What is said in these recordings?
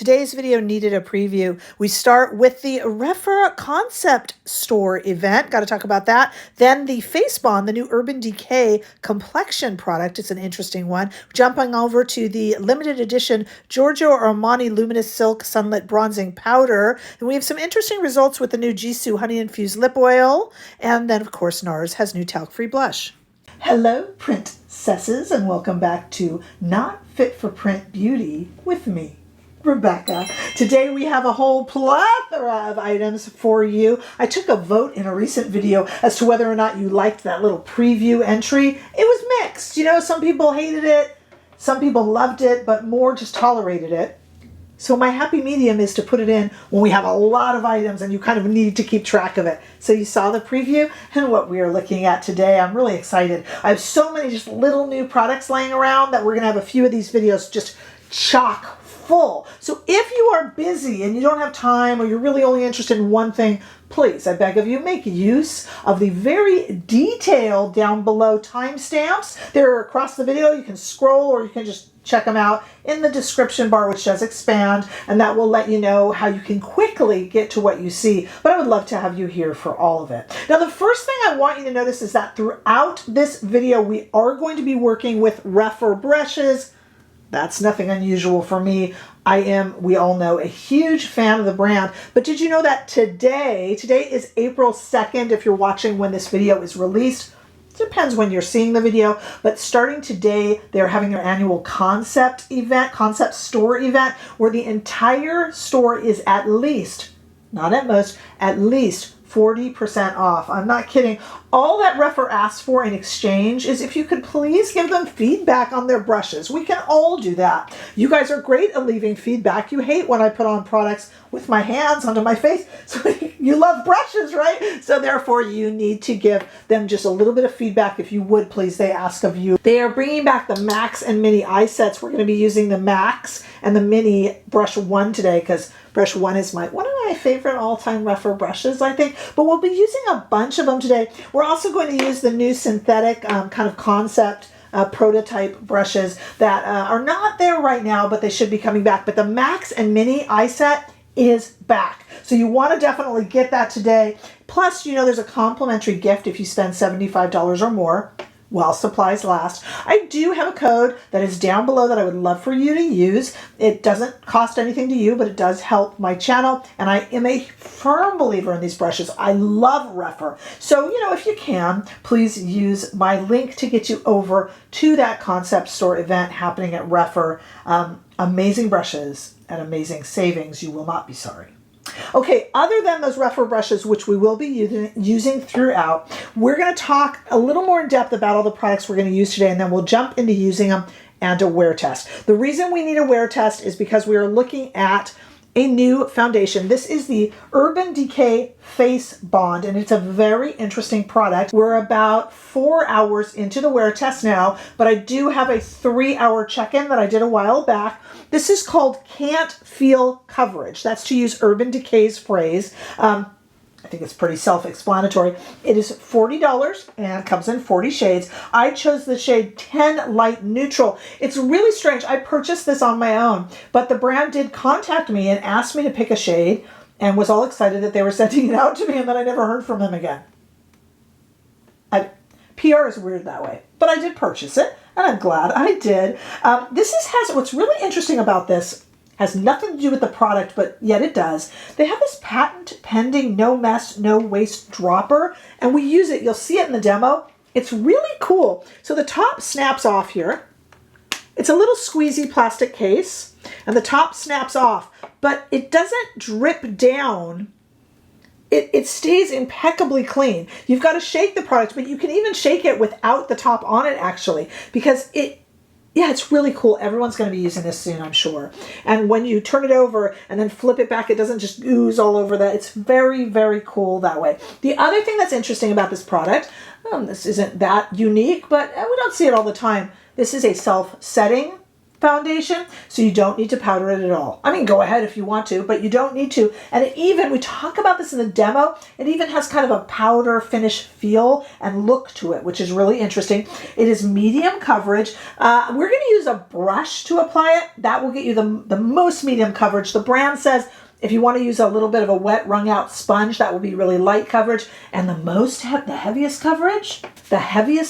Today's video needed a preview. We start with the rephr concept store event. Got to talk about that. Then the Face Bond, the new Urban Decay complexion product. It's an interesting one. Jumping over to the limited edition Giorgio Armani Luminous Silk Sunlit Bronzing Powder. And we have some interesting results with the new Gisou Honey Infused Lip Oil. And then, of course, Nars has new talc-free blush. Hello, princesses, and welcome back to Not Fit for Print Beauty with me, Rebecca. Today we have a whole plethora of items for you. I took a vote in a recent video as to whether or not you liked that little preview entry. It was mixed. You know, some people hated it, some people loved it, but more just tolerated it. So my happy medium is to put it in when we have a lot of items and you kind of need to keep track of it. So you saw the preview and what we are looking at today. I'm really excited. I have so many just little new products laying around that we're going to have a few of these videos just chock full. So if you are busy and you don't have time or you're really only interested in one thing, please, I beg of you, make use of the very detailed down below timestamps. They're across the video. You can scroll or you can just check them out in the description bar, which does expand, and that will let you know how you can quickly get to what you see. But I would love to have you here for all of it. Now, the first thing I want you to notice is that throughout this video, we are going to be working with rephr brushes. That's nothing unusual for me. I am, we all know, a huge fan of the brand. But did you know that today is April 2nd, if you're watching when this video is released. It depends when you're seeing the video, but starting today, they're having their annual concept store event, where the entire store is at least, not at most, at least 40% off. I'm not kidding. All that rephr asks for in exchange is if you could please give them feedback on their brushes. We can all do that. You guys are great at leaving feedback. You hate when I put on products with my hands onto my face. So you love brushes, right? So therefore you need to give them just a little bit of feedback. If you would, please, they ask of you. They are bringing back the Max and Mini eye sets. We're going to be using the Max and the Mini Brush 1 today because Brush 1 is one of my favorite all-time rephr brushes, I think. But we'll be using a bunch of them today. We're also going to use the new synthetic kind of concept prototype brushes that are not there right now, but they should be coming back. But the Max and Mini eye set is back. So you want to definitely get that today. Plus, you know, there's a complimentary gift if you spend $75 or more while supplies last. I do have a code that is down below that I would love for you to use. It doesn't cost anything to you, but it does help my channel. And I am a firm believer in these brushes. I love rephr. So, you know, if you can, please use my link to get you over to that concept store event happening at rephr. Amazing brushes and amazing savings. You will not be sorry. Okay, other than those rephr brushes, which we will be using throughout, we're going to talk a little more in depth about all the products we're going to use today, and then we'll jump into using them and a wear test. The reason we need a wear test is because we are looking at a new foundation. This is the Urban Decay Face Bond, and it's a very interesting product. We're about 4 hours into the wear test now, but I do have a 3-hour check-in that I did a while back. This is called Can't Feel Coverage. That's to use Urban Decay's phrase. I think it's pretty self-explanatory. It is $40 and comes in 40 shades. I chose the shade 10 Light Neutral. It's really strange. I purchased this on my own, but the brand did contact me and asked me to pick a shade and was all excited that they were sending it out to me, and then I never heard from them again. PR is weird that way, but I did purchase it, and I'm glad I did. What's really interesting about this has nothing to do with the product, but yet it does. They have this patent pending no mess, no waste dropper, and we use it. You'll see it in the demo. It's really cool. So the top snaps off here. It's a little squeezy plastic case, and the top snaps off, but it doesn't drip down. It stays impeccably clean. You've got to shake the product, but you can even shake it without the top on it, actually, because it's really cool. Everyone's going to be using this soon, I'm sure. And when you turn it over and then flip it back, it doesn't just ooze all over that. It's very, very cool that way. The other thing that's interesting about this product, this isn't that unique, but we don't see it all the time. This is a self-setting foundation, so you don't need to powder it at all. I mean, go ahead if you want to, but you don't need to. And it even, we talk about this in the demo, it even has kind of a powder finish feel and look to it, which is really interesting. It is medium coverage. We're going to use a brush to apply it. That will get you the most medium coverage. The brand says if you want to use a little bit of a wet wrung out sponge, that will be really light coverage. And the heaviest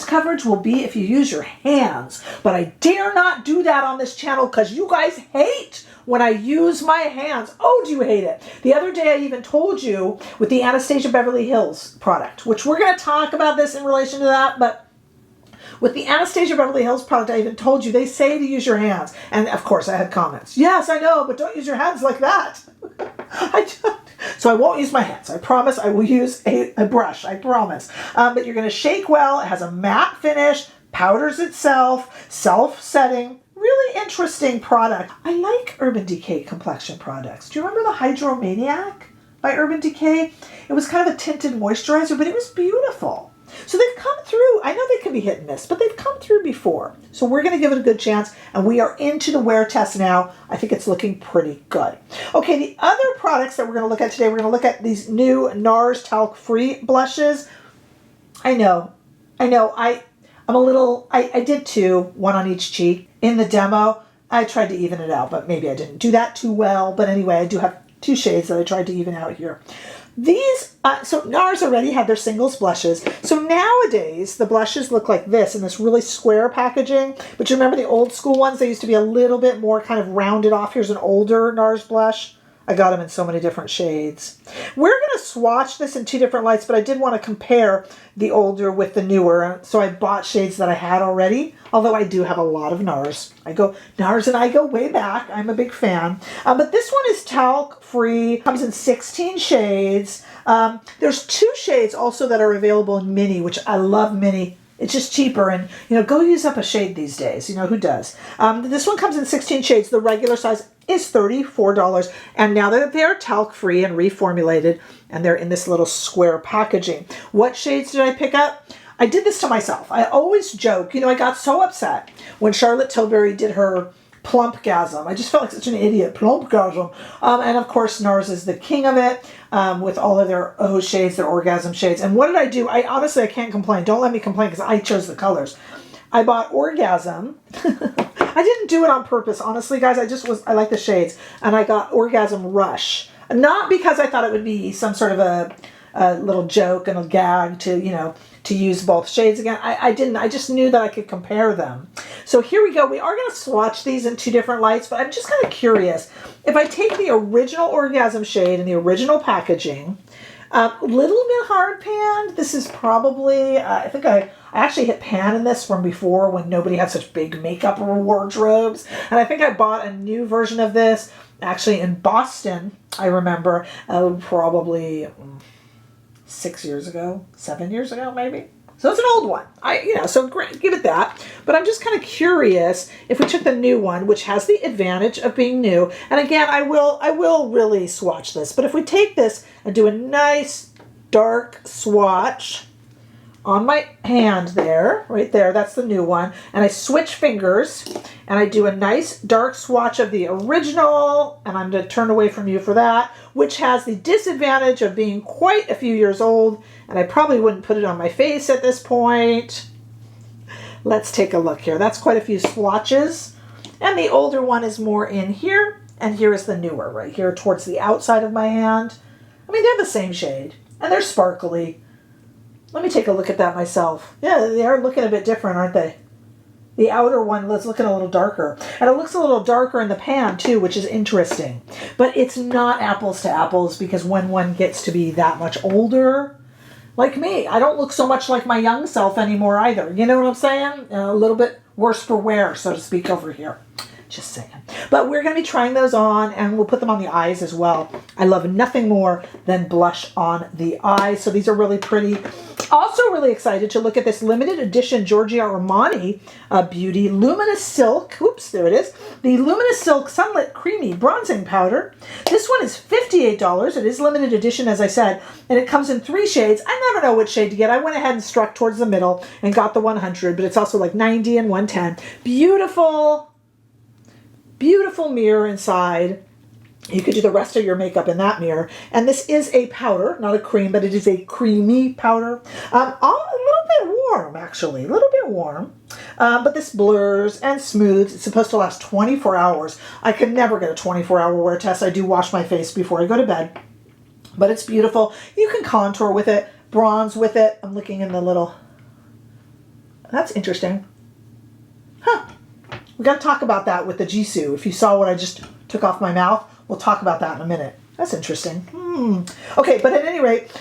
coverage will be if you use your hands. But I dare not do that on this channel because you guys hate when I use my hands. Oh, do you hate it? The other day I even told you with the Anastasia Beverly Hills product, which we're going to talk about this in relation to that, but with the Anastasia Beverly Hills product, I even told you, they say to use your hands. And of course I had comments. Yes, I know, but don't use your hands like that. So I won't use my hands. I promise I will use a brush. I promise. But you're going to shake well. It has a matte finish, powders itself, self-setting. Really interesting product. I like Urban Decay complexion products. Do you remember the Hydromaniac by Urban Decay? It was kind of a tinted moisturizer, but it was beautiful. So they've come through. I know they can be hit and miss, but they've come through before. So we're going to give it a good chance, and we are into the wear test now. I think it's looking pretty good. Okay, the other products that we're going to look at today, we're going to look at these new Nars talc-free blushes. I know. I'm a little, I did two, one on each cheek in the demo. I tried to even it out, but maybe I didn't do that too well. But anyway, I do have two shades that I tried to even out here. These, so Nars already had their singles blushes. So nowadays, the blushes look like this in this really square packaging. But you remember the old school ones? They used to be a little bit more kind of rounded off. Here's an older Nars blush. I got them in so many different shades. We're going to swatch this in two different lights, but I did want to compare the older with the newer. So I bought shades that I had already, although I do have a lot of Nars. Nars and I go way back. I'm a big fan. But this one is talc-free. Comes in 16 shades. There's two shades also that are available in mini, which I love mini. It's just cheaper, and go use up a shade these days. Who does? This one comes in 16 shades. The regular size is $34, and now that they're talc-free and reformulated, and they're in this little square packaging. What shades did I pick up? I did this to myself. I always joke. I got so upset when Charlotte Tilbury did her Plumpgasm. I just felt like such an idiot. Plumpgasm. And of course, Nars is the king of it with all of their O shades, their Orgasm shades. And what did I do? Honestly, I can't complain. Don't let me complain because I chose the colors. I bought Orgasm. I didn't do it on purpose, honestly, guys. I like the shades. And I got Orgasm Rush. Not because I thought it would be some sort of a little joke and a gag to use both shades again. I didn't. I just knew that I could compare them. So here we go. We are going to swatch these in two different lights, but I'm just kind of curious. If I take the original Orgasm shade in the original packaging, little bit hard panned. This is probably, I think I actually hit pan in this from before when nobody had such big makeup wardrobes. And I think I bought a new version of this actually in Boston, I remember, probably 7 years ago, maybe. So it's an old one. So great, give it that. But I'm just kind of curious if we took the new one, which has the advantage of being new. And again, I will really swatch this. But if we take this and do a nice dark swatch on my hand there, right there, that's the new one. And I switch fingers and I do a nice dark swatch of the original, and I'm going to turn away from you for that, which has the disadvantage of being quite a few years old, and I probably wouldn't put it on my face at this point. Let's take a look here. That's quite a few swatches, and the older one is more in here, and here is the newer right here towards the outside of my hand. I mean, they're the same shade, and they're sparkly. Let me take a look at that myself. Yeah, they are looking a bit different, aren't they? The outer one is looking a little darker. And it looks a little darker in the pan, too, which is interesting. But it's not apples to apples because when one gets to be that much older, like me, I don't look so much like my young self anymore either. You know what I'm saying? A little bit worse for wear, so to speak, over here. Just saying. But we're going to be trying those on, and we'll put them on the eyes as well. I love nothing more than blush on the eyes. So these are really pretty. Also really excited to look at this limited edition Giorgio Armani Beauty Luminous Silk. Oops, there it is. The Luminous Silk Sunlit Creamy Bronzing Powder. This one is $58. It is limited edition, as I said, and it comes in 3 shades. I never know which shade to get. I went ahead and struck towards the middle and got the 100, but it's also like 90 and 110. Beautiful. Beautiful mirror inside. You could do the rest of your makeup in that mirror. And this is a powder, not a cream, but it is a creamy powder. A little bit warm, actually. A little bit warm. But this blurs and smooths. It's supposed to last 24 hours. I could never get a 24-hour wear test. I do wash my face before I go to bed. But it's beautiful. You can contour with it, bronze with it. I'm looking in the little... That's interesting. Huh. We got to talk about that with the Gisou. If you saw what I just took off my mouth, we'll talk about that in a minute. That's interesting. Okay, but at any rate,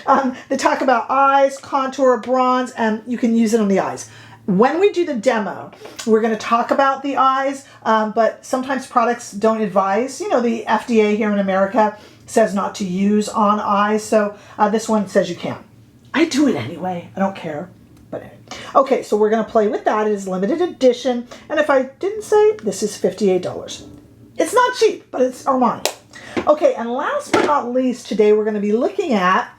they talk about eyes, contour, bronze, and you can use it on the eyes. When we do the demo, we're going to talk about the eyes, but sometimes products don't advise. You know, the FDA here in America says not to use on eyes, so this one says you can. I do it anyway. I don't care. But anyway. Okay, so we're going to play with that. It is limited edition, and if I didn't say, this is $58. It's not cheap, but it's Armani. Okay, and last but not least, today we're going to be looking at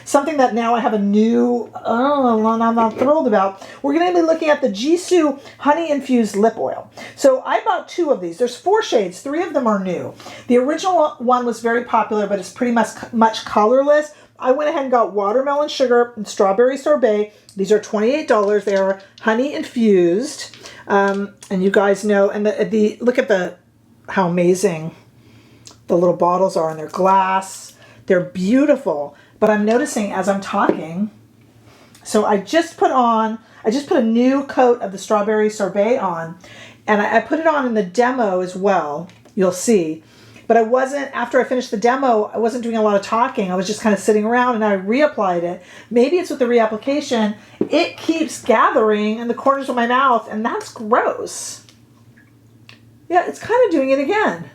something that now I have a new, I'm not thrilled about. We're going to be looking at the Gisou Honey Infused Lip Oil. So I bought 2 of these. There's 4 shades. 3 of them are new. The original one was very popular, but it's pretty much colorless. I went ahead and got watermelon sugar and strawberry sorbet. These are $28. They are honey infused. And you guys know, and the look at how amazing the little bottles are, and they're glass. They're beautiful. But I'm noticing as I'm talking, so I just put a new coat of the strawberry sorbet on, and I put it on in the demo as well. You'll see. But I wasn't, after I finished the demo, I wasn't doing a lot of talking. I was just kind of sitting around, and I reapplied it. Maybe it's with the reapplication. It keeps gathering in the corners of my mouth, and that's gross. Yeah, it's kind of doing it again.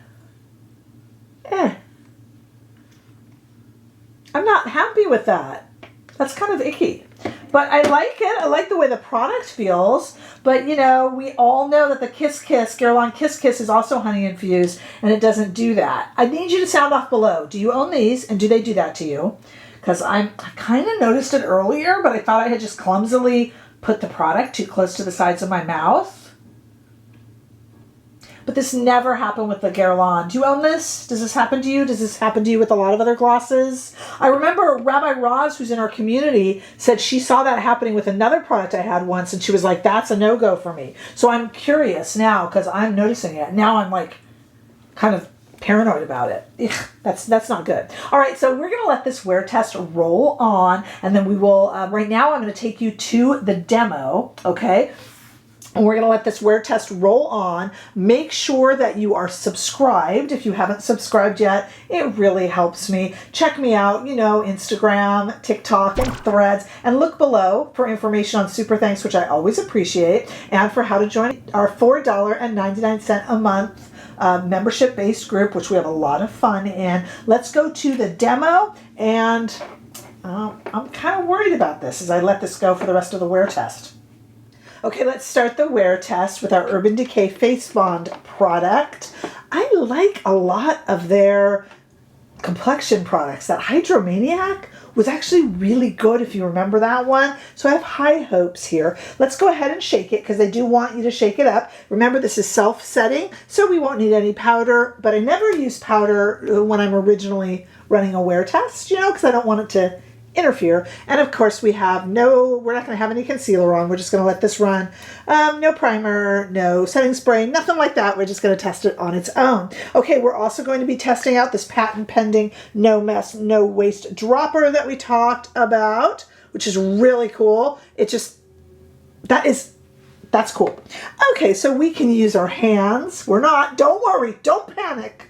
I'm not happy with that. That's kind of icky. But I like it. I like the way the product feels. But, you know, we all know that the Kiss Kiss, Guerlain Kiss Kiss is also honey infused, and it doesn't do that. I need you to sound off below. Do you own these, and do they do that to you? Because I kind of noticed it earlier, but I thought I had just clumsily put the product too close to the sides of my mouth. But this never happened with the Guerlain. Do you own this? Does this happen to you? Does this happen to you with a lot of other glosses? I remember Rabbi Roz, who's in our community, said she saw that happening with another product I had once, and she was like, that's a no-go for me. So I'm curious now, because I'm noticing it. Now I'm like kind of paranoid about it. Ugh, that's not good. All right, so we're going to let this wear test roll on, and then we will, right now I'm going to take you to the demo, okay? And we're going to let this wear test roll on. Make sure that you are subscribed. If you haven't subscribed yet, it really helps me. Check me out, you know, Instagram, TikTok, and Threads. And look below for information on Super Thanks, which I always appreciate, and for how to join our $4.99 a month membership-based group, which we have a lot of fun in. Let's go to the demo, and I'm kind of worried about this as I let this go for the rest of the wear test. Okay, let's start the wear test with our Urban Decay Face Bond product. I like a lot of their complexion products. That Hydromaniac was actually really good, if you remember that one. So I have high hopes here. Let's go ahead and shake it, because they do want you to shake it up. Remember, this is self-setting, so we won't need any powder, but I never use powder when I'm originally running a wear test, you know, because I don't want it to interfere. And of course we're not going to have any concealer on. We're just going to let this run. No primer, no setting spray, nothing like that. We're just going to test it on its own. Okay, we're also going to be testing out this patent pending no mess, no waste dropper that we talked about, which is really cool. That's cool. Okay, so we can use our hands. Don't worry, don't panic.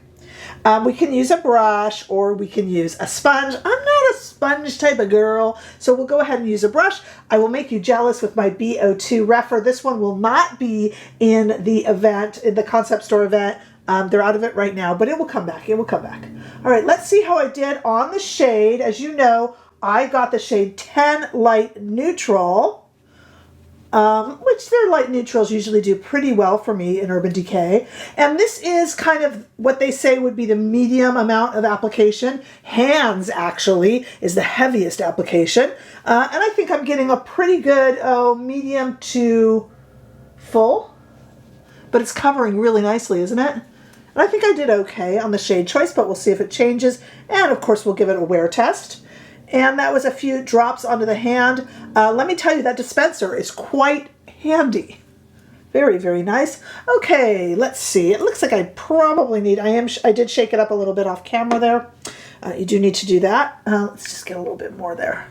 We can use a brush, or we can use a sponge. I'm not a sponge type of girl, so we'll go ahead and use a brush. I will make you jealous with my BO2 rephr. This one will not be in the event, in the concept store event. They're out of it right now, but it will come back. It will come back. All right, let's see how I did on the shade. As you know, I got the shade 10 Light Neutral, which their light neutrals usually do pretty well for me in Urban Decay. And this is kind of what they say would be the medium amount of application. Hands, actually, is the heaviest application. And I think I'm getting a pretty good medium to full. But it's covering really nicely, isn't it? And I think I did okay on the shade choice, but we'll see if it changes. And of course, we'll give it a wear test. And that was a few drops onto the hand. Let me tell you, that dispenser is quite handy. Very, very nice. Okay, let's see. It looks like I probably need, I did shake it up a little bit off camera there. You do need to do that. Let's just get a little bit more there.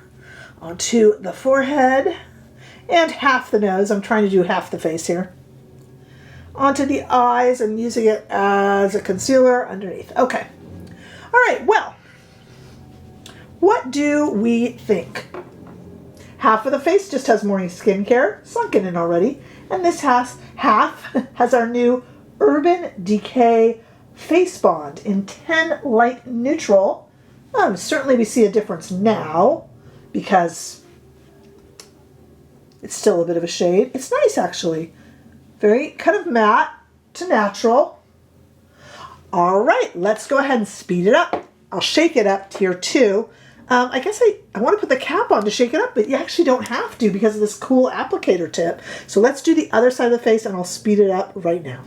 Onto the forehead and half the nose. I'm trying to do half the face here. Onto the eyes. I'm using it as a concealer underneath. Okay. All right, well, what do we think? Half of the face just has morning skincare, sunken in already. And this half has our new Urban Decay Face Bond in 10 Light Neutral. Certainly we see a difference now because it's still a bit of a shade. It's nice, actually. Very kind of matte to natural. All right, let's go ahead and speed it up. I'll shake it up here too. I guess I want to put the cap on to shake it up, but you actually don't have to because of this cool applicator tip. So let's do the other side of the face and I'll speed it up right now.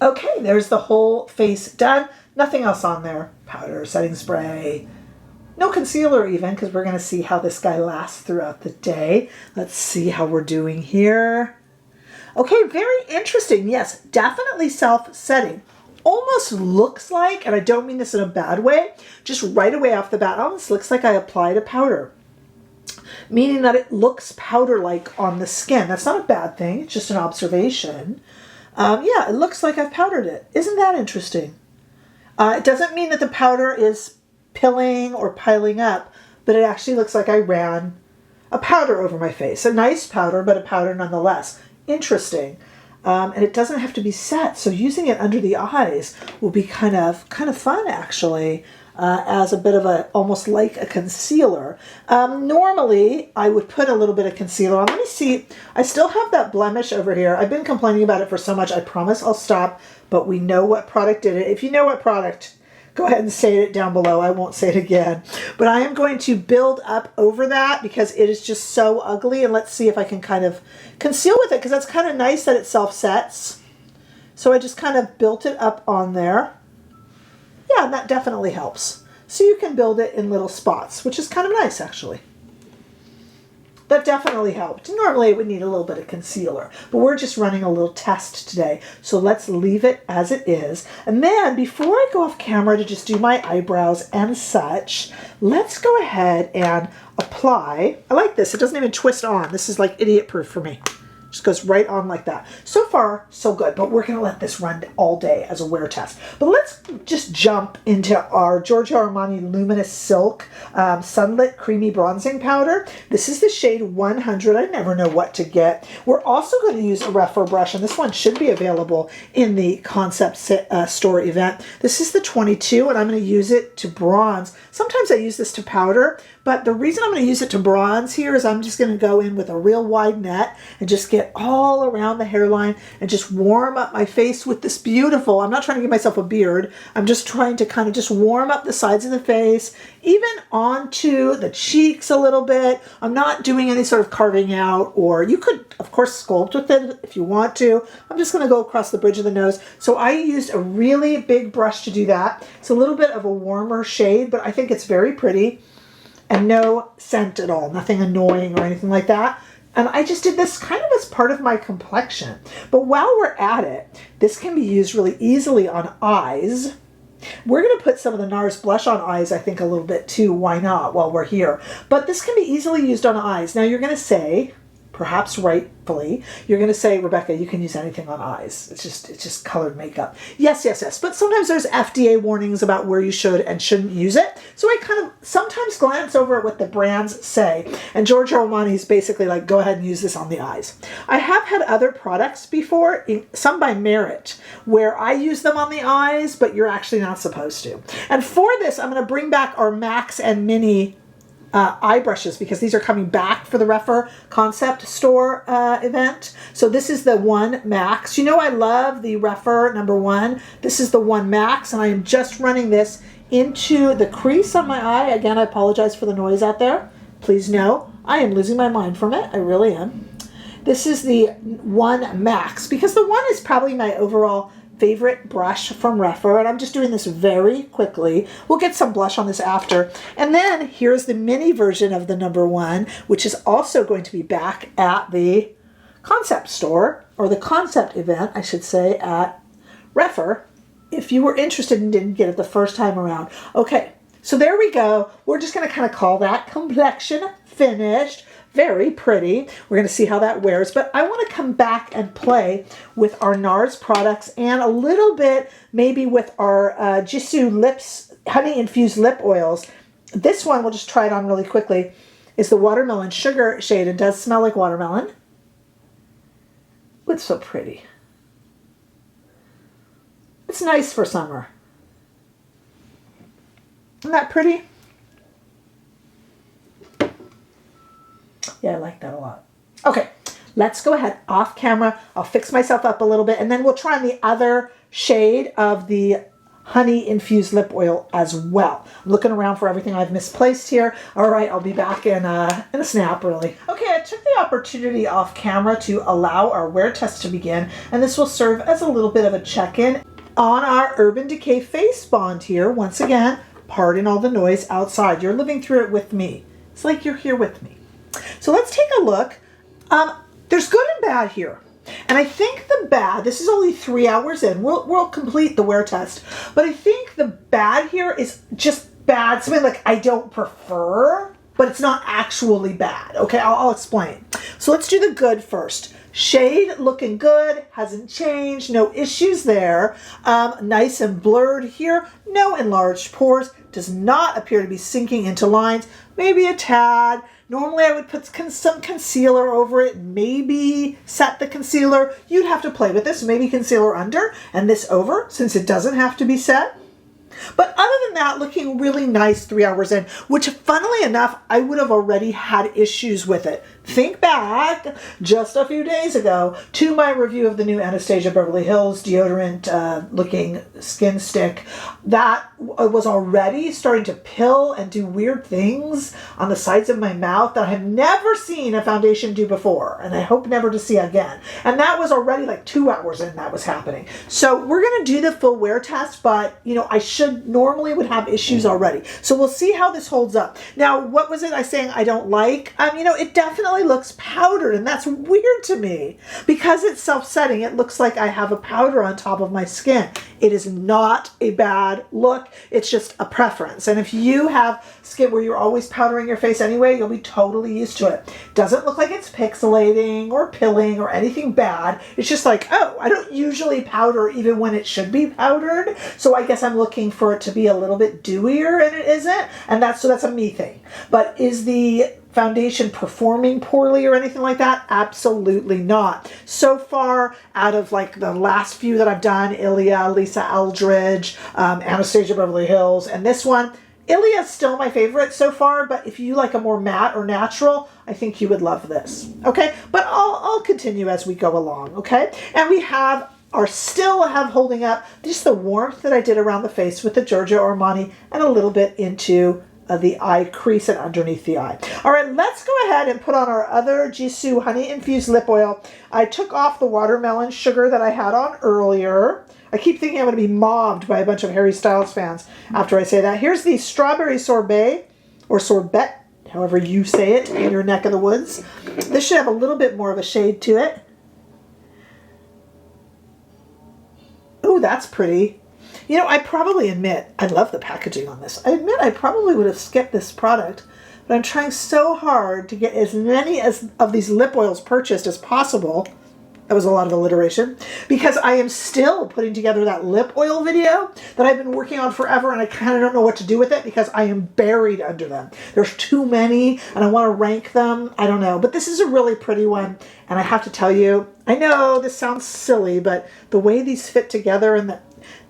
Okay, there's the whole face done. Nothing else on there. Powder, setting spray. No concealer even, because we're going to see how this guy lasts throughout the day. Let's see how we're doing here. Okay, very interesting. Yes, definitely self-setting. Almost looks like, and I don't mean this in a bad way, just right away off the bat, almost looks like I applied a powder. Meaning that it looks powder-like on the skin. That's not a bad thing. It's just an observation. Yeah, it looks like I've powdered it. Isn't that interesting? It doesn't mean that the powder is pilling or piling up, but it actually looks like I ran a powder over my face. A nice powder, but a powder nonetheless. Interesting. And it doesn't have to be set, so using it under the eyes will be kind of fun, actually, as a bit of a, almost like a concealer. Normally, I would put a little bit of concealer on. Let me see. I still have that blemish over here. I've been complaining about it for so much. I promise I'll stop, but we know what product did it. If you know what product, go ahead and say it down below. I won't say it again. But I am going to build up over that because it is just so ugly. And let's see if I can kind of conceal with it, because that's kind of nice that it self-sets. So I just kind of built it up on there. Yeah, and that definitely helps. So you can build it in little spots, which is kind of nice, actually. That definitely helped. Normally it would need a little bit of concealer, but we're just running a little test today. So let's leave it as it is. And then before I go off camera to just do my eyebrows and such, let's go ahead and apply. I like this. It doesn't even twist on. This is like idiot proof for me. Just goes right on like that. So far, so good, but we're going to let this run all day as a wear test. But let's just jump into our Giorgio Armani Luminous Silk Sunlit Creamy Bronzing Powder. This is the shade 100. I never know what to get. We're also going to use a rephr brush, and this one should be available in the concept store event. This is the 22, and I'm going to use it to bronze. Sometimes I use this to powder, but the reason I'm going to use it to bronze here is I'm just going to go in with a real wide net and just get all around the hairline and just warm up my face with this beautiful, I'm not trying to give myself a beard, I'm just trying to kind of just warm up the sides of the face, even onto the cheeks a little bit. I'm not doing any sort of carving out, or you could, of course, sculpt with it if you want to. I'm just going to go across the bridge of the nose. So I used a really big brush to do that. It's a little bit of a warmer shade, but I think it's very pretty. And no scent at all, nothing annoying or anything like that. And I just did this kind of as part of my complexion. But while we're at it, this can be used really easily on eyes. We're going to put some of the Nars blush on eyes, I think, a little bit too. Why not, while we're here? But this can be easily used on eyes. Now you're going to say, perhaps rightfully, you're going to say, Rebecca, you can use anything on eyes. It's just colored makeup. Yes, yes, yes. But sometimes there's FDA warnings about where you should and shouldn't use it. So I kind of sometimes glance over at what the brands say. And Giorgio Armani is basically like, go ahead and use this on the eyes. I have had other products before, some by Merit, where I use them on the eyes, but you're actually not supposed to. And for this, I'm going to bring back our Max and Mini eye brushes, because these are coming back for the rephr concept store event. So this is the 1 Max. You know I love the rephr #1. This is the 1 Max, and I am just running this into the crease on my eye. Again, I apologize for the noise out there. Please know I am losing my mind from it. I really am. This is the 1 Max, because the 1 is probably my overall favorite brush from rephr, and I'm just doing this very quickly. We'll get some blush on this after. And then here's the mini version of the number 1, which is also going to be back at the concept store, or the concept event, I should say, at rephr, if you were interested and didn't get it the first time around. Okay, so there we go. We're just going to kind of call that complexion finished. Very pretty. We're going to see how that wears, but I want to come back and play with our Nars products and a little bit maybe with our Gisou Lips Honey Infused Lip Oils. This one, we'll just try it on really quickly, is the Watermelon Sugar shade. It does smell like watermelon. It's so pretty. It's nice for summer. Isn't that pretty? Yeah, I like that a lot. Okay, let's go ahead off camera. I'll fix myself up a little bit, and then we'll try on the other shade of the honey infused lip oil as well. I'm looking around for everything I've misplaced here. All right, I'll be back in a snap, really. Okay, I took the opportunity off camera to allow our wear test to begin, and this will serve as a little bit of a check-in on our Urban Decay face bond here. Once again, pardon all the noise outside. You're living through it with me. It's like you're here with me. So let's take a look. There's good and bad here. And I think the bad, this is only 3 hours in. We'll complete the wear test. But I think the bad here is just bad. Something like I don't prefer, but it's not actually bad. Okay, I'll explain. So let's do the good first. Shade looking good, hasn't changed, no issues there. Nice and blurred here, no enlarged pores, does not appear to be sinking into lines, maybe a tad. Normally I would put some concealer over it, maybe set the concealer. You'd have to play with this, maybe concealer under and this over, since it doesn't have to be set. But other than that, looking really nice 3 hours in, which funnily enough, I would have already had issues with it. Think back just a few days ago to my review of the new Anastasia Beverly Hills deodorant looking skin stick that was already starting to pill and do weird things on the sides of my mouth that I have never seen a foundation do before, and I hope never to see again. And that was already like 2 hours in that was happening. So we're going to do the full wear test, but you know, I normally would have issues already. So we'll see how this holds up. Now, what was it I saying I don't like? You know, it definitely looks powdered, and that's weird to me. Because it's self-setting, it looks like I have a powder on top of my skin. It is not a bad look. It's just a preference. And if you have skin where you're always powdering your face anyway, you'll be totally used to it. Doesn't look like it's pixelating or pilling or anything bad. It's just like, oh, I don't usually powder even when it should be powdered. So I guess I'm looking for it to be a little bit dewier, and it isn't. And that's a me thing. But is the foundation performing poorly or anything like that? Absolutely not. So far, out of like the last few that I've done, Ilia, Lisa Eldridge, Anastasia Beverly Hills, and this one, Ilia is still my favorite so far, but if you like a more matte or natural, I think you would love this. Okay, but I'll continue as we go along, okay? And we still have holding up just the warmth that I did around the face with the Giorgio Armani and a little bit into the eye crease and underneath the eye. All right, let's go ahead and put on our other Gisou Honey Infused Lip Oil. I took off the watermelon sugar that I had on earlier. I keep thinking I'm going to be mobbed by a bunch of Harry Styles fans after I say that. Here's the Strawberry Sorbet, or Sorbet, however you say it in your neck of the woods. This should have a little bit more of a shade to it. Ooh, that's pretty. You know, I probably admit, I love the packaging on this. I admit I probably would have skipped this product, but I'm trying so hard to get as many of these lip oils purchased as possible. That was a lot of alliteration. Because I am still putting together that lip oil video that I've been working on forever, and I kind of don't know what to do with it because I am buried under them. There's too many, and I want to rank them. I don't know. But this is a really pretty one, and I have to tell you, I know this sounds silly, but the way these fit together and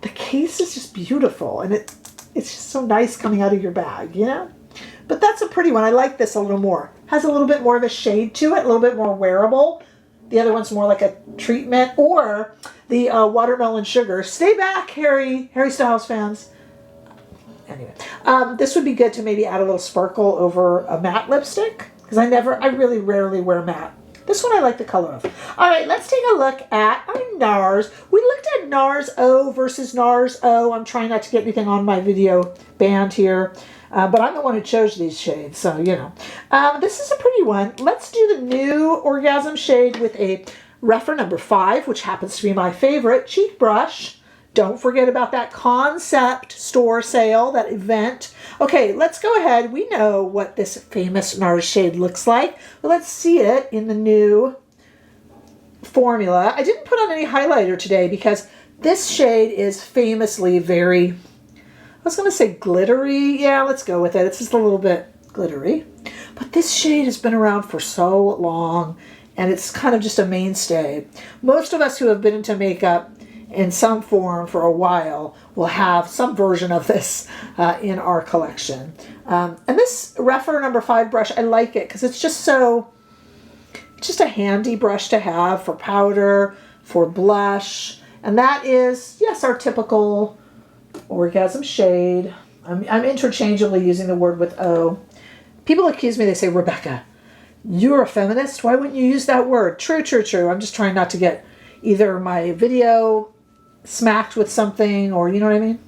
the case is just beautiful, and it's just so nice coming out of your bag, you know? But that's a pretty one. I like this a little more. Has a little bit more of a shade to it, a little bit more wearable. The other one's more like a treatment, or the watermelon sugar. Stay back, Harry Styles fans. Anyway, this would be good to maybe add a little sparkle over a matte lipstick, because I really rarely wear matte. This one I like the color of. All right, let's take a look at our Nars. We looked at Nars O versus Nars O. I'm trying not to get anything on my video band here, but I'm the one who chose these shades, so you know. This is a pretty one. Let's do the new Orgasm shade with a rephr number 5, which happens to be my favorite, cheek brush. Don't forget about that concept store sale, that event. Okay, let's go ahead. We know what this famous Nars shade looks like. But let's see it in the new formula. I didn't put on any highlighter today because this shade is famously very, I was going to say glittery. Yeah, let's go with it. It's just a little bit glittery. But this shade has been around for so long, and it's kind of just a mainstay. Most of us who have been into makeup in some form for a while will have some version of this in our collection. And this rephr number 5 brush, I like it because it's just a handy brush to have for powder, for blush. And that is, yes, our typical Orgasm shade. I'm interchangeably using the word with O. People accuse me, they say, Rebecca, you're a feminist. Why wouldn't you use that word? True, true, true. I'm just trying not to get either my video smacked with something, or you know what I mean?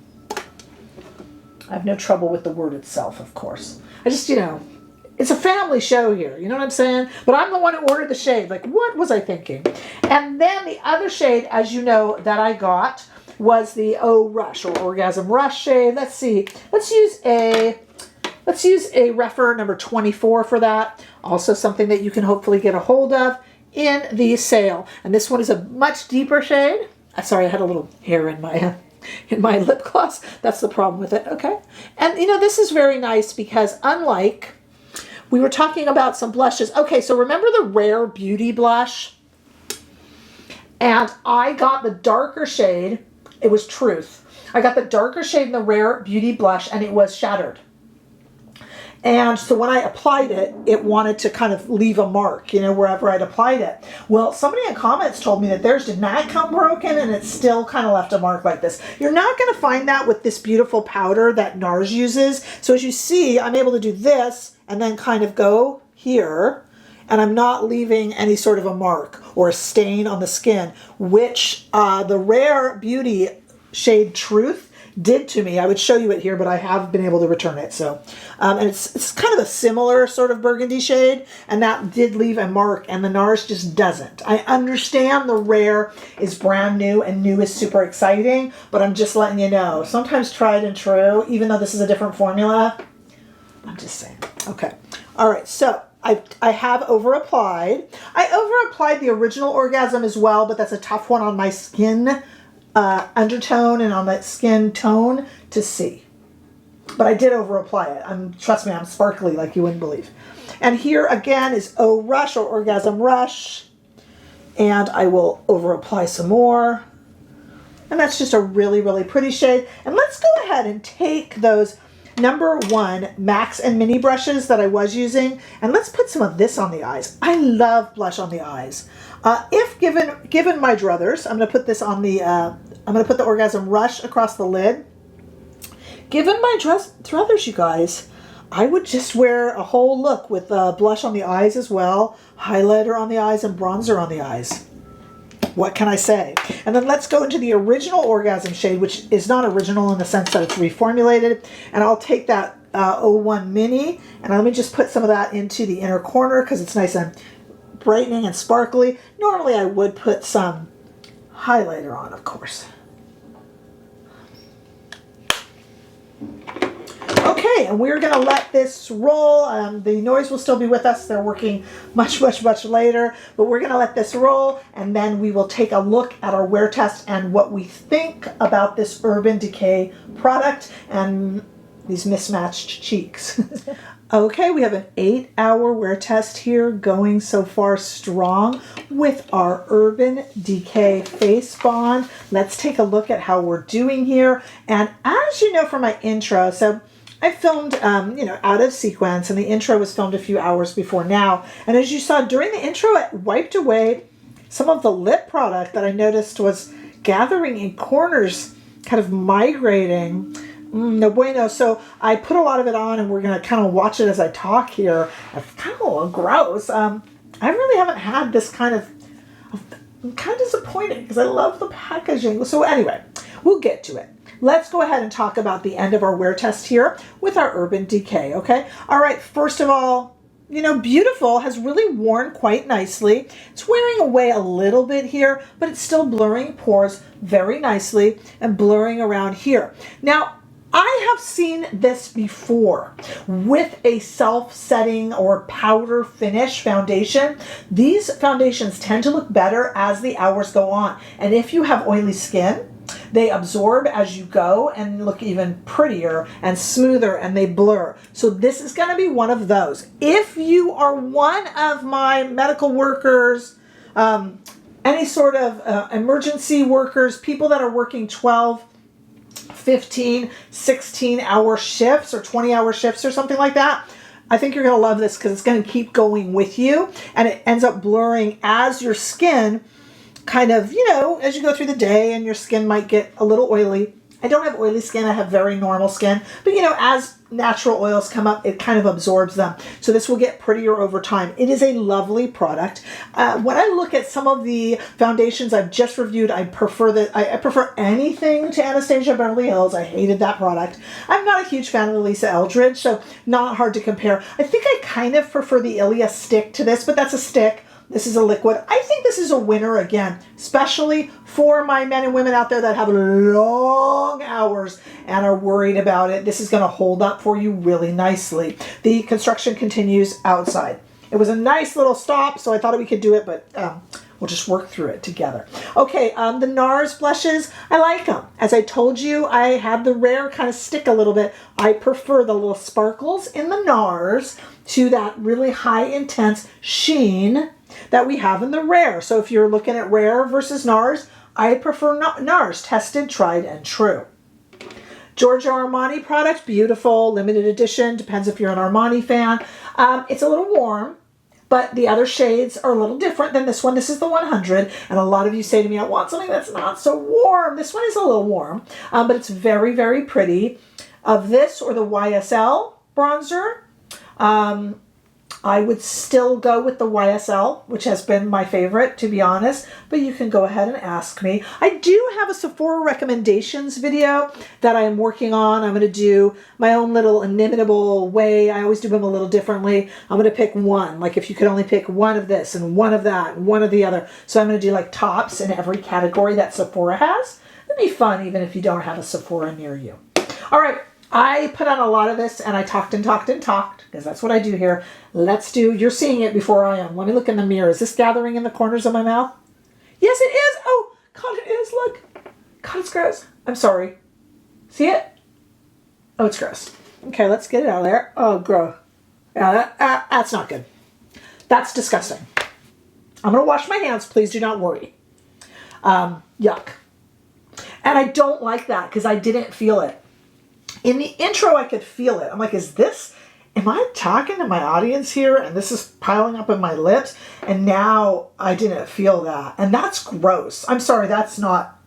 I have no trouble with the word itself, of course. I just, you know, it's a family show here, you know what I'm saying? But I'm the one who ordered the shade. Like, what was I thinking? And then the other shade, as you know, that I got was the O Rush or Orgasm Rush shade. Let's see. Let's use a rephr number 24 for that. Also something that you can hopefully get a hold of in the sale. And this one is a much deeper shade. Sorry, I had a little hair in my lip gloss. That's the problem with it. Okay. And you know, this is very nice because unlike, we were talking about some blushes. Okay, so remember the Rare Beauty blush? And I got the darker shade. It was Truth. I got the darker shade in the Rare Beauty blush, and it was Shattered. And so when I applied it, it wanted to kind of leave a mark, you know, wherever I'd applied it. Well, somebody in comments told me that theirs did not come broken and it still kind of left a mark like this. You're not going to find that with this beautiful powder that Nars uses. So as you see, I'm able to do this and then kind of go here, and I'm not leaving any sort of a mark or a stain on the skin, which the Rare Beauty shade Truth did to me. I would show you it here, but I have been able to return it. So, and it's kind of a similar sort of burgundy shade, and that did leave a mark, and the Nars just doesn't. I understand the Rare is brand new, and new is super exciting, but I'm just letting you know, sometimes tried and true, even though this is a different formula, I'm just saying. Okay. All right. So I have over-applied. I over-applied the original Orgasm as well, but that's a tough one on my skin undertone and on that skin tone to see. But I did over apply it. Trust me, I'm sparkly like you wouldn't believe. And here again is O Rush or Orgasm Rush. And I will over apply some more. And that's just a really, really pretty shade. And let's go ahead and take those number 1 Max and Mini brushes that I was using, and let's put some of this on the eyes. I love blush on the eyes. If given my druthers, I'm going to put this on the, I'm going to put the Orgasm Rush across the lid. Given my druthers, you guys, I would just wear a whole look with blush on the eyes as well, highlighter on the eyes, and bronzer on the eyes. What can I say? And then let's go into the original Orgasm shade, which is not original in the sense that it's reformulated. And I'll take that 01 Mini, and let me just put some of that into the inner corner because it's nice and brightening and sparkly. Normally I would put some highlighter on, of course. Okay, and we're going to let this roll. The noise will still be with us. They're working much, much, much later. But we're going to let this roll, and then we will take a look at our wear test and what we think about this Urban Decay product and these mismatched cheeks. Okay, we have an 8-hour wear test here going so far strong with our Urban Decay Face Bond. Let's take a look at how we're doing here. And as you know from my intro, so I filmed, out of sequence, and the intro was filmed a few hours before now. And as you saw during the intro, it wiped away some of the lip product that I noticed was gathering in corners, kind of migrating. No bueno. So I put a lot of it on, and we're going to kind of watch it as I talk here. It's kind of a little gross. I really haven't had this kind of... I'm kind of disappointed because I love the packaging. So anyway, we'll get to it. Let's go ahead and talk about the end of our wear test here with our Urban Decay, okay? All right, first of all, you know, beautiful, has really worn quite nicely. It's wearing away a little bit here, but it's still blurring pores very nicely and blurring around here. Now, I have seen this before with a self-setting or powder finish foundation. These foundations tend to look better as the hours go on. And if you have oily skin, they absorb as you go and look even prettier and smoother, and they blur. So this is going to be one of those. If you are one of my medical workers, any sort of emergency workers, people that are working 12, 15, 16-hour shifts or 20-hour shifts or something like that, I think you're going to love this because it's going to keep going with you, and it ends up blurring as your skin kind of, you know, as you go through the day, and your skin might get a little oily. I don't have oily skin. I have very normal skin. But, you know, as natural oils come up, it kind of absorbs them. So this will get prettier over time. It is a lovely product. When I look at some of the foundations I've just reviewed, I prefer anything to Anastasia Beverly Hills. I hated that product. I'm not a huge fan of the Lisa Eldridge, so not hard to compare. I think I kind of prefer the Ilia stick to this, but that's a stick. This is a liquid. I think this is a winner again, especially for my men and women out there that have long hours and are worried about it. This is going to hold up for you really nicely. The construction continues outside. It was a nice little stop, so I thought we could do it, but we'll just work through it together. Okay, the Nars blushes, I like them. As I told you, I have the rare kind of stick a little bit. I prefer the little sparkles in the Nars to that really high intense sheen that we have in the rare. So if you're looking at rare versus Nars, I prefer Nars, tested, tried, and true. Giorgio Armani product, beautiful, limited edition, depends if you're an Armani fan. It's a little warm, but the other shades are a little different than this one. This is the 100, and a lot of you say to me, I want something that's not so warm. This one is a little warm, but it's very, very pretty. Of this or the YSL bronzer, I would still go with the YSL, which has been my favorite, to be honest, but you can go ahead and ask me. I do have a Sephora recommendations video that I am working on. I'm going to do my own little inimitable way. I always do them a little differently. I'm going to pick one, like if you could only pick one of this and one of that and one of the other. So I'm going to do like tops in every category that Sephora has. It'd be fun even if you don't have a Sephora near you. All right. I put on a lot of this, and I talked and talked and talked, because that's what I do here. Let's do, you're seeing it before I am. Let me look in the mirror. Is this gathering in the corners of my mouth? Yes, it is. Oh, God, it is. Look. God, it's gross. I'm sorry. See it? Oh, it's gross. Okay, let's get it out of there. Oh, gross. Yeah, that's not good. That's disgusting. I'm going to wash my hands. Please do not worry. Yuck. And I don't like that, because I didn't feel it. In the intro, I could feel it. I'm like, am I talking to my audience here? And this is piling up in my lips. And now I didn't feel that. And that's gross. I'm sorry, that's not.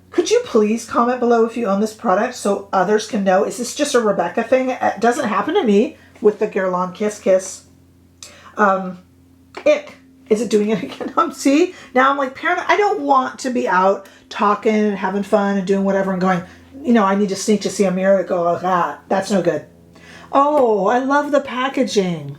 Could you please comment below if you own this product so others can know? Is this just a Rebecca thing? It doesn't happen to me with the Guerlain Kiss Kiss. Ick. Is it doing it again? See? Now I'm like, parent, I don't want to be out talking and having fun and doing whatever and going, you know, I need to sneak to see a mirror and go, oh, that's no good. Oh, I love the packaging.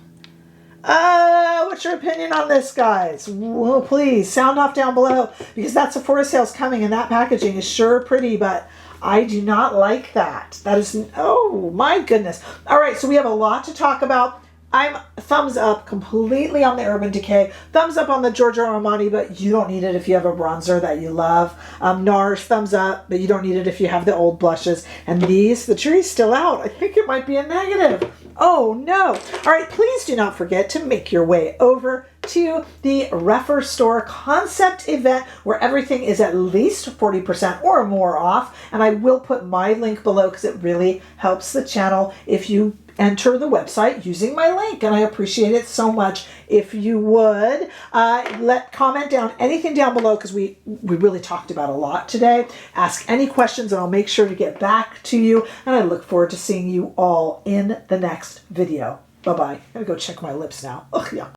What's your opinion on this, guys? Well, please, sound off down below, because that Sephora sale's coming, and that packaging is sure pretty, but I do not like that. That is, oh, my goodness. All right, so we have a lot to talk about. I'm thumbs up completely on the Urban Decay. Thumbs up on the Giorgio Armani, but you don't need it if you have a bronzer that you love. Nars, thumbs up, but you don't need it if you have the old blushes. And these, the jury's still out. I think it might be a negative. Oh, no. All right, please do not forget to make your way over to the rephr store concept event where everything is at least 40% or more off. And I will put my link below because it really helps the channel if you enter the website using my link, and I appreciate it so much if you would comment down anything down below, because we really talked about a lot today. Ask any questions and I'll make sure to get back to you, and I look forward to seeing you all in the next video. Bye-bye. I'm gonna go check my lips now. Ugh, yeah.